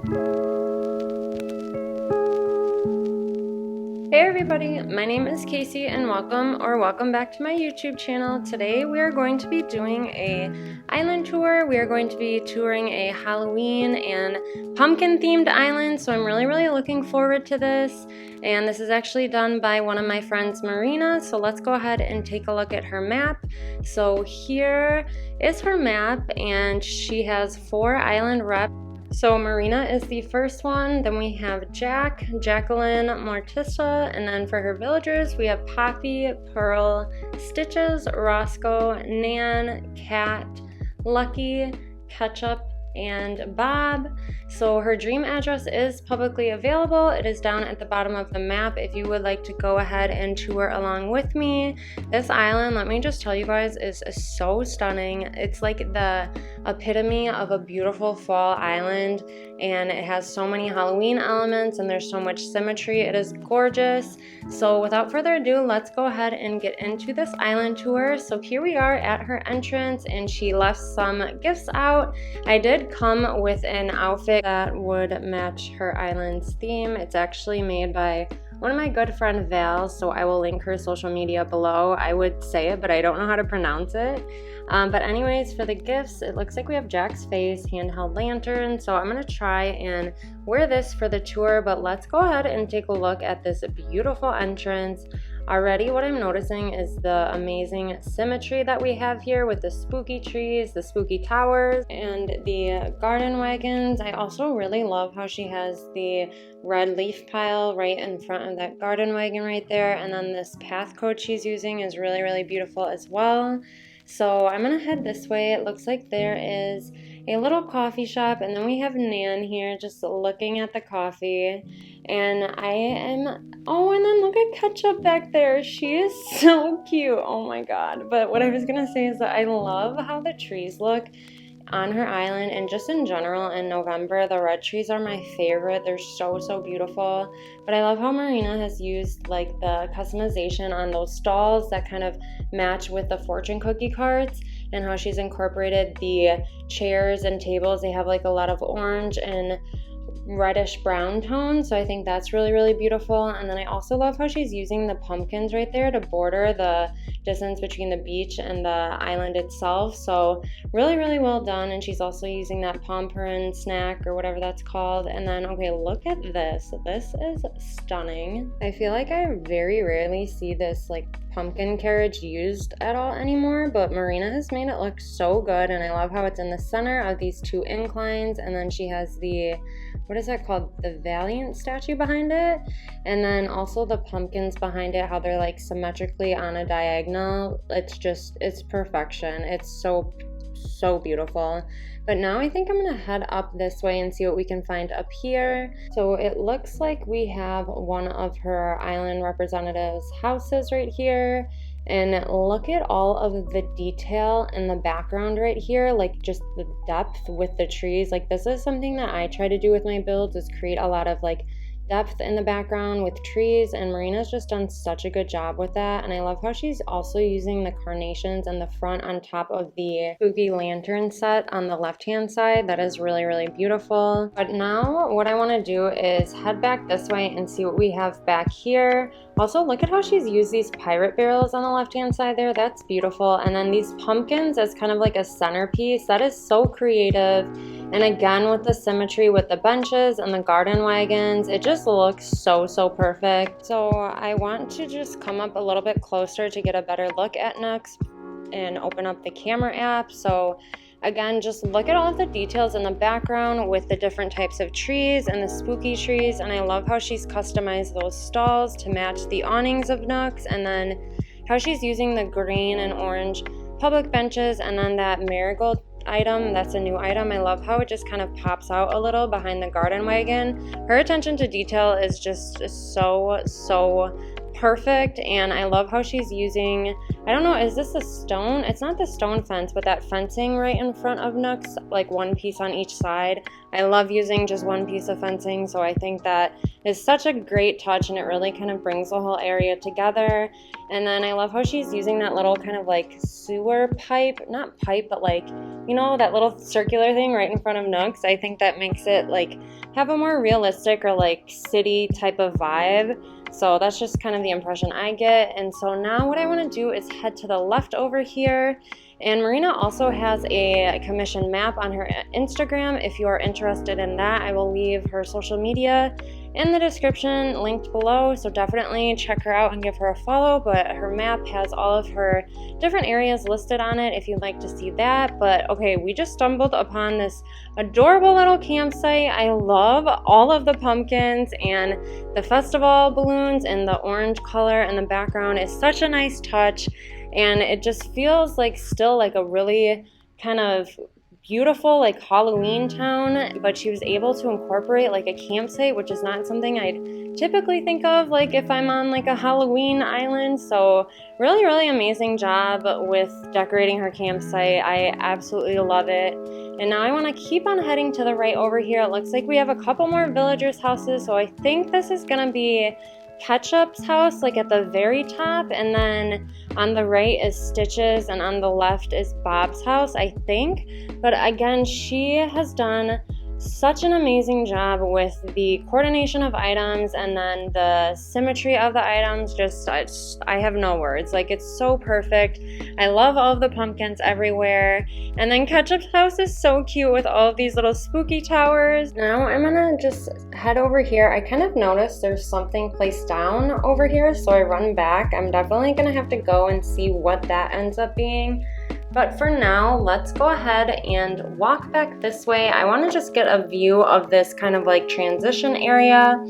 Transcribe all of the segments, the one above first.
Hey everybody, my name is Casey and welcome back to my YouTube channel. Today we are going to be doing a island tour. We are going to be touring a Halloween and pumpkin themed island, so I'm really looking forward to this. And this is actually done by one of my friends, Marina, so let's go ahead and take a look at her map. So here is her map, and she has 4 island reps. So Marina is the first one, then we have Jack, Jacqueline, Morticia, and then for her villagers we have Poppy, Pearl, Stitches, Roscoe, Nan, Cat, Lucky, Ketchup, and Bob. So her dream address is publicly available. It is down at the bottom of the map if you would like to go ahead and tour along with me. This island, let me just tell you guys, is so stunning. It's like the epitome of a beautiful fall island, and it has so many Halloween elements and there's so much symmetry. It is gorgeous. So without further ado, let's go ahead and get into this island tour. So here we are at her entrance, and she left some gifts out. I did come with an outfit that would match her island's theme. It's actually made by one of my good friend Val, so I will link her social media below. I would say it, but I don't know how to pronounce it. But anyways, for the gifts, it looks like we have Jack's face, handheld lantern, so I'm gonna try and wear this for the tour, but let's go ahead and take a look at this beautiful entrance. Already what I'm noticing is the amazing symmetry that we have here with the spooky trees, the spooky towers, and the garden wagons. I also really love how she has the red leaf pile right in front of that garden wagon right there, and then this path code she's using is really beautiful as well. So I'm gonna head this way. It looks like there is a little coffee shop, and then we have Nan here just looking at the coffee, and and then look at Ketchup back there. She is so cute. Oh my god. But what I was gonna say is that I love how the trees look on her island, and just in general in November the red trees are my favorite. They're so beautiful. But I love how Marina has used like the customization on those stalls that kind of match with the fortune cookie cards, and how she's incorporated the chairs and tables. They have like a lot of orange and reddish brown tone, so I think that's really beautiful. And then I also love how she's using the pumpkins right there to border the distance between the beach and the island itself. So really well done. And she's also using that pomporin snack or whatever that's called. And then okay, look at this. This is stunning. I feel like I very rarely see this like pumpkin carriage used at all anymore, but Marina has made it look so good. And I love how it's in the center of these 2 inclines, and then she has the, what is that called, the Valiant statue behind it, and then also the pumpkins behind it, how they're like symmetrically on a diagonal. It's perfection. It's so beautiful. But now I think I'm gonna head up this way and see what we can find up here. So it looks like we have one of her island representatives' houses right here. And look at all of the detail in the background right here, like just the depth with the trees. Like this is something that I try to do with my builds, is create a lot of like depth in the background with trees, and Marina's just done such a good job with that. And I love how she's also using the carnations in the front on top of the spooky lantern set on the left hand side. That is really beautiful. But now what I want to do is head back this way and see what we have back here. Also, look at how she's used these pirate barrels on the left hand side there. That's beautiful. And then these pumpkins as kind of like a centerpiece. That is so creative. And again, with the symmetry with the benches and the garden wagons, it just looks so perfect. So I want to just come up a little bit closer to get a better look at Nooks and open up the camera app. So again, just look at all of the details in the background with the different types of trees and the spooky trees. And I love how she's customized those stalls to match the awnings of Nooks, and then how she's using the green and orange public benches, and then that marigold item, that's a new item. I love how it just kind of pops out a little behind the garden wagon. Her attention to detail is just so perfect, and I love how she's using I don't know, is this a stone? It's not the stone fence, but that fencing right in front of Nook's, like one piece on each side. I love using just one piece of fencing, so I think that is such a great touch, and it really kind of brings the whole area together. And then I love how she's using that little kind of like sewer pipe, not pipe, but like, you know, that little circular thing right in front of Nook's. I think that makes it like have a more realistic or like city type of vibe. So that's just kind of the impression I get. And so now what I want to do is head to the left over here. And Marina also has a commission map on her Instagram. If you are interested in that, I will leave her social media in the description linked below, so definitely check her out and give her a follow. But her map has all of her different areas listed on it if you'd like to see that. But okay, we just stumbled upon this adorable little campsite. I love all of the pumpkins and the festival balloons, and the orange color in the background is such a nice touch, and it just feels like still like a really kind of beautiful like Halloween town, but she was able to incorporate like a campsite, which is not something I'd typically think of like if I'm on like a Halloween island. So really amazing job with decorating her campsite. I absolutely love it. And now I want to keep on heading to the right over here. It looks like we have a couple more villagers' houses, so I think this is gonna be Ketchup's house, like at the very top, and then on the right is Stitch's, and on the left is Bob's house, I think. But again, she has done such an amazing job with the coordination of items and then the symmetry of the items. Just I have no words. Like, it's so perfect. I love all of the pumpkins everywhere. And then Ketchup's house is so cute with all of these little spooky towers. Now I'm gonna just head over here. I kind of noticed there's something placed down over here, so I run back. I'm definitely gonna have to go and see what that ends up being. But for now, let's go ahead and walk back this way. I want to just get a view of this kind of like transition area.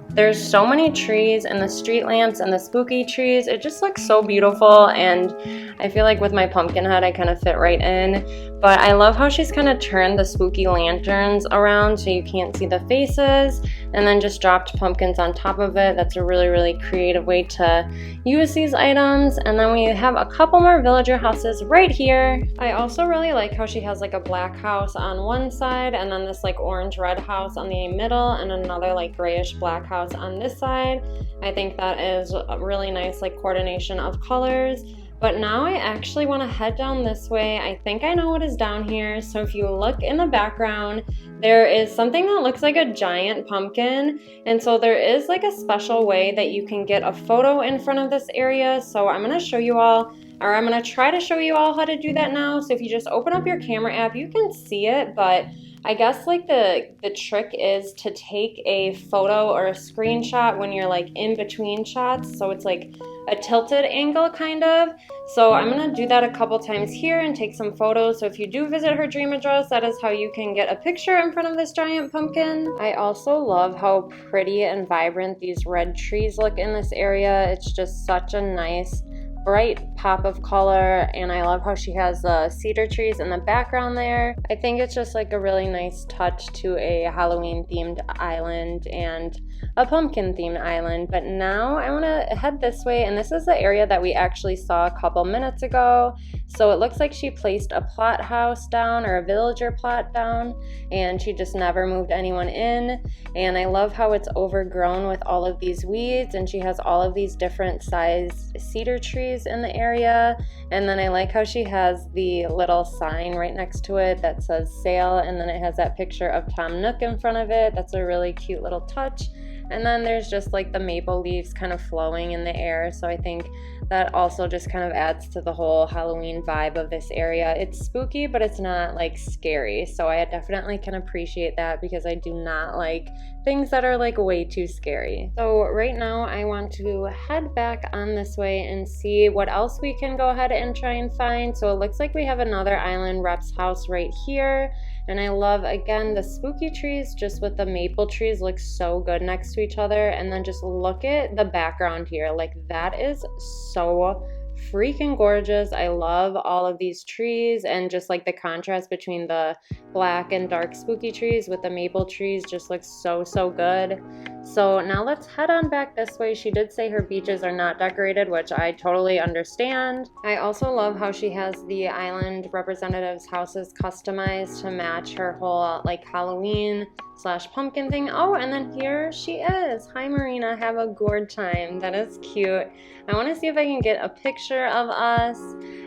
There's so many trees and the street lamps and the spooky trees. It just looks so beautiful, and I feel like with my pumpkin head I kind of fit right in. But I love how she's kind of turned the spooky lanterns around so you can't see the faces, and then just dropped pumpkins on top of it. That's a really creative way to use these items. And then we have a couple more villager houses right here. I also really like how she has like a black house on one side, and then this like orange-red house on the middle, and another like grayish black house on this side. I think that is a really nice like coordination of colors. But now I actually want to head down this way. I think I know what is down here. So if you look in the background, there is something that looks like a giant pumpkin. And so there is like a special way that you can get a photo in front of this area. So I'm going to show you all, or I'm going to try to show you all how to do that now. So if you just open up your camera app, you can see it, but I guess like the trick is to take a photo or a screenshot when you're like in between shots, so it's like a tilted angle kind of. So I'm gonna do that a couple times here and take some photos. So if you do visit her dream address, that is how you can get a picture in front of this giant pumpkin. I also love how pretty and vibrant these red trees look in this area. It's just such a nice bright pop of color, and I love how she has the cedar trees in the background there. I think it's just like a really nice touch to a Halloween themed island and a pumpkin themed island. But now I want to head this way, and this is the area that we actually saw a couple minutes ago. So it looks like she placed a plot house down, or a villager plot down, and she just never moved anyone in. And I love how it's overgrown with all of these weeds, and she has all of these different sized cedar trees in the area. And then I like how she has the little sign right next to it that says sale, and then it has that picture of Tom Nook in front of it. That's a really cute little touch. And then there's just like the maple leaves kind of flowing in the air, so I think that also just kind of adds to the whole Halloween vibe of this area. It's spooky, but it's not like scary, so I definitely can appreciate that, because I do not like things that are like way too scary. So right now I want to head back on this way and see what else we can go ahead and try and find. So it looks like we have another island rep's house right here, and I love again the spooky trees just with the maple trees look so good next to each other. And then just look at the background here, like that is so freaking gorgeous. I love all of these trees, and just like the contrast between the black and dark spooky trees with the maple trees just looks so good. So now let's head on back this way. She did say her beaches are not decorated, which I totally understand. I also love how she has the island representatives' houses customized to match her whole like Halloween / pumpkin thing. Oh, and then here she is. Hi Marina, have a gourd time. That is cute. I want to see if I can get a picture of us.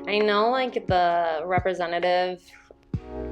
I know like the representative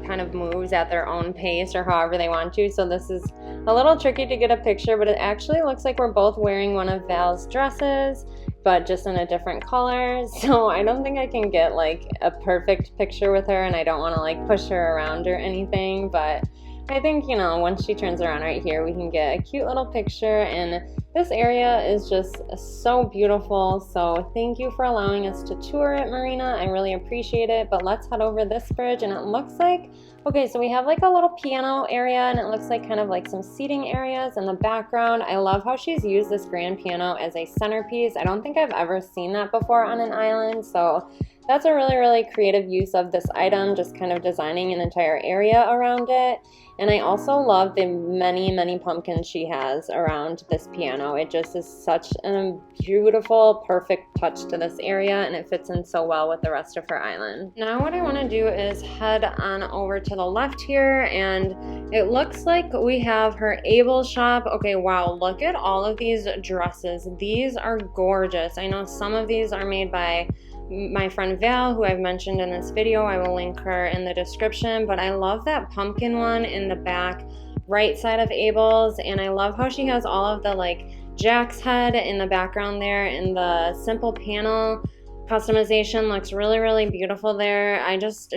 kind of moves at their own pace or however they want to, so this is a little tricky to get a picture, but it actually looks like we're both wearing one of Val's dresses, but just in a different color. So I don't think I can get like a perfect picture with her, and I don't want to like push her around or anything, but I think, you know, once she turns around right here, we can get a cute little picture. And this area is just so beautiful. So thank you for allowing us to tour it, Marina. I really appreciate it. But let's head over this bridge, and it looks like, okay, so we have like a little piano area, and it looks like kind of like some seating areas in the background. I love how she's used this grand piano as a centerpiece. I don't think I've ever seen that before on an island. So that's a really, really creative use of this item, just kind of designing an entire area around it. And I also love the many, many pumpkins she has around this piano. It just is such a beautiful, perfect touch to this area, and it fits in so well with the rest of her island. Now what I want to do is head on over to the left here, and it looks like we have her Able shop. Okay, wow, look at all of these dresses. These are gorgeous. I know some of these are made by my friend Val, who I've mentioned in this video. I will link her in the description, but I love that pumpkin one in the back right side of Abel's, and I love how she has all of the like Jack's head in the background there, and the simple panel customization looks really, really beautiful there.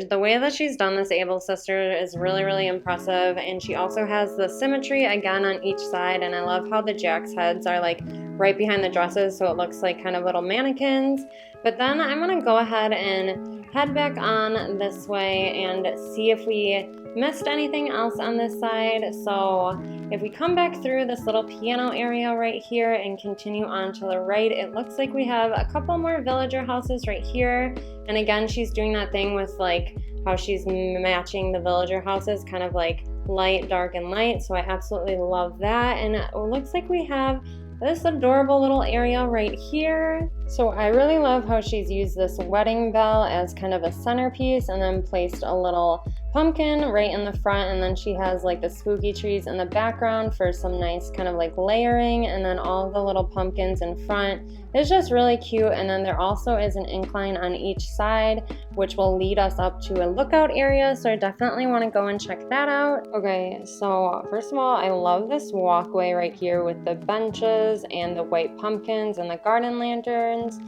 The way that she's done this Able sister is really, really impressive, and she also has the symmetry again on each side, and I love how the Jack's heads are like right behind the dresses, so it looks like kind of little mannequins. But then I'm gonna go ahead and head back on this way and see if we missed anything else on this side. So if we come back through this little piano area right here and continue on to the right, it looks like we have a couple more villager houses right here. And again, she's doing that thing with like how she's matching the villager houses, kind of like light, dark, and light. So I absolutely love that. And it looks like we have this adorable little area right here. So I really love how she's used this wedding bell as kind of a centerpiece, and then placed a little pumpkin right in the front, and then she has like the spooky trees in the background for some nice kind of like layering, and then all the little pumpkins in front. It's just really cute. And then there also is an incline on each side, which will lead us up to a lookout area, so I definitely want to go and check that out. Okay, so first of all, I love this walkway right here with the benches and the white pumpkins and the garden lanterns.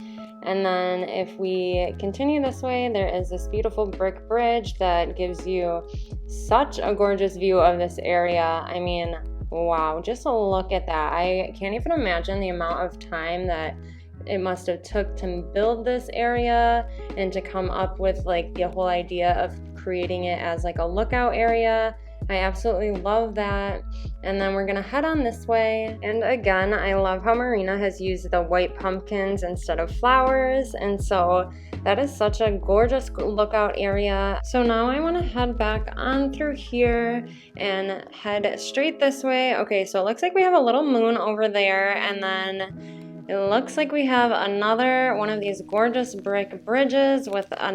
And then if we continue this way, there is this beautiful brick bridge that gives you such a gorgeous view of this area. I mean, wow, just look at that. I can't even imagine the amount of time that it must have took to build this area and to come up with like the whole idea of creating it as like a lookout area. I absolutely love that. And then we're gonna head on this way. And again, I love how Marina has used the white pumpkins instead of flowers. And so that is such a gorgeous lookout area. So now I wanna head back on through here and head straight this way. Okay, so it looks like we have a little moon over there, and then it looks like we have another one of these gorgeous brick bridges with a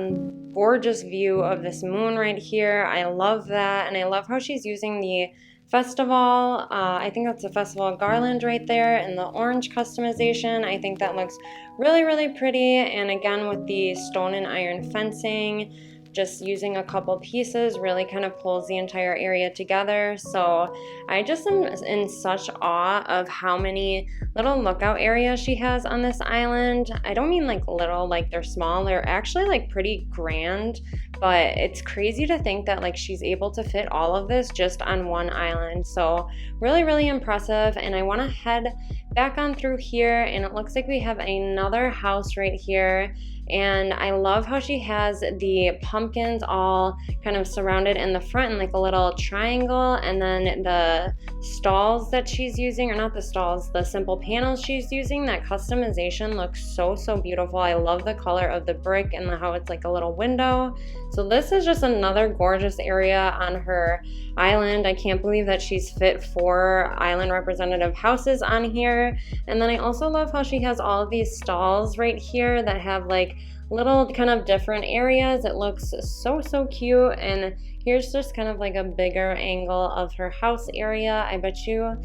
gorgeous view of this moon right here. I love that, and I love how she's using the festival. I think that's a festival garland right there, and the orange customization. I think that looks really, really pretty. And again, with the stone and iron fencing, just using a couple pieces really kind of pulls the entire area together. So I just am in such awe of how many little lookout areas she has on this island. I don't mean like little, like they're small, they're actually like pretty grand, but it's crazy to think that like she's able to fit all of this just on one island. So really, really impressive. And I want to head back on through here, and it looks like we have another house right here. And I love how she has the pumpkins all kind of surrounded in the front in like a little triangle, and then the stalls that she's using, or not the stalls, the simple panels she's using. That customization looks so beautiful. I love the color of the brick and how it's like a little window. So this is just another gorgeous area on her island. I can't believe that she's fit 4 island representative houses on here. And then I also love how she has all of these stalls right here that have like little kind of different areas. It looks so cute. And here's just kind of like a bigger angle of her house area. I bet you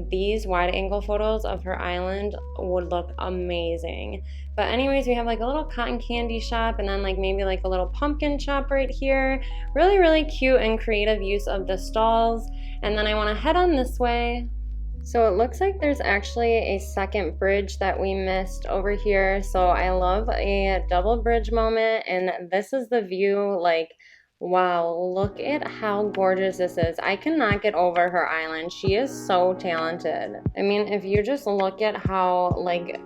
these wide angle photos of her island would look amazing. But anyways, we have like a little cotton candy shop, and then like maybe like a little pumpkin shop right here. Really cute and creative use of the stalls. And then I want to head on this way. So it looks like there's actually a second bridge that we missed over here. So I love a double bridge moment, and this is the view. Like, wow, look at how gorgeous this is. I cannot get over her island. She is so talented. I mean, if you just look at how like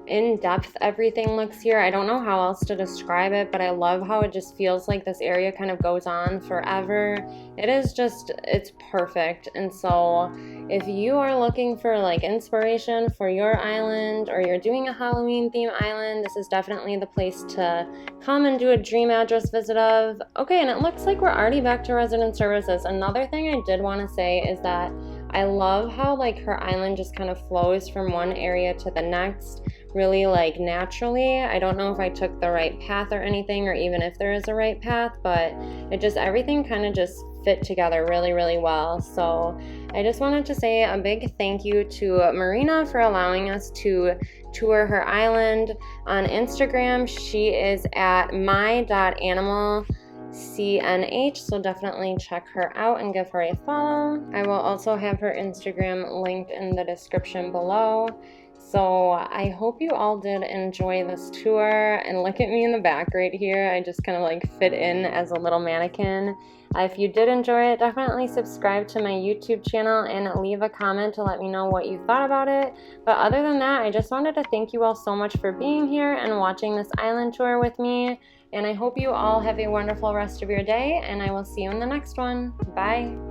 in depth everything looks here, I don't know how else to describe it, but I love how it just feels like this area kind of goes on forever. It is just, it's perfect. And so if you are looking for like inspiration for your island, or you're doing a Halloween theme island, this is definitely the place to come and do a dream address visit of. Okay, and it looks like we're already back to resident services. Another thing I did want to say is that I love how like her island just kind of flows from one area to the next really like naturally. I don't know if I took the right path or anything, or even if there is a right path, but it just, everything kind of just fit together really well. So I just wanted to say a big thank you to Marina for allowing us to tour her island. On Instagram, she is at my.animalcnh, so definitely check her out and give her a follow. I will also have her Instagram linked in the description below. So I hope you all did enjoy this tour, and look at me in the back right here. I just kind of like fit in as a little mannequin. If you did enjoy it, definitely subscribe to my YouTube channel and leave a comment to let me know what you thought about it. But other than that, I just wanted to thank you all so much for being here and watching this island tour with me. And I hope you all have a wonderful rest of your day, and I will see you in the next one. Bye.